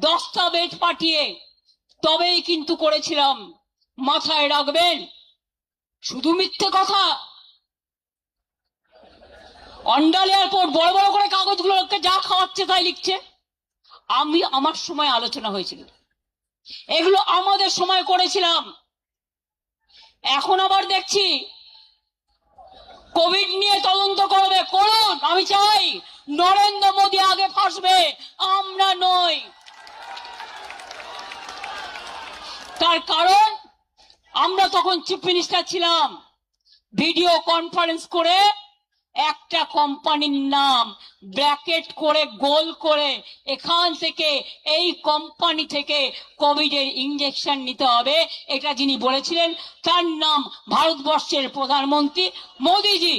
10টা বেড পাঠিয়ে তবেই কিন্তু করেছিলাম। মাথায় রাখবেন, শুধু মিথ্যে কথা। অন্ডাল এয়ারপোর্ট বড় বড় করে কাগজগুলোকে যা খাওয়াচ্ছে তাই লিখছে। আমার সময় আলোচনা হয়েছিল, এগুলো আমাদের সময় করেছিলাম। এখন আবার দেখছি কোভিড নিয়ে তদন্ত করবে, করুন। আমি চাই নরেন্দ্র মোদী আগে ফাঁসবে, আমরা নই। তার কারণ আমরা তখন চিফ মিনিস্টার ছিলাম, ভিডিও কনফারেন্স করে একটা কোম্পানির নাম ব্র্যাকেট করে গোল করে এখান থেকে এই কোম্পানি থেকে কোভিডের ইনজেকশন নিতে হবে, এটা যিনি বলেছিলেন তার নাম ভারতবর্ষের প্রধানমন্ত্রী মোদীজি।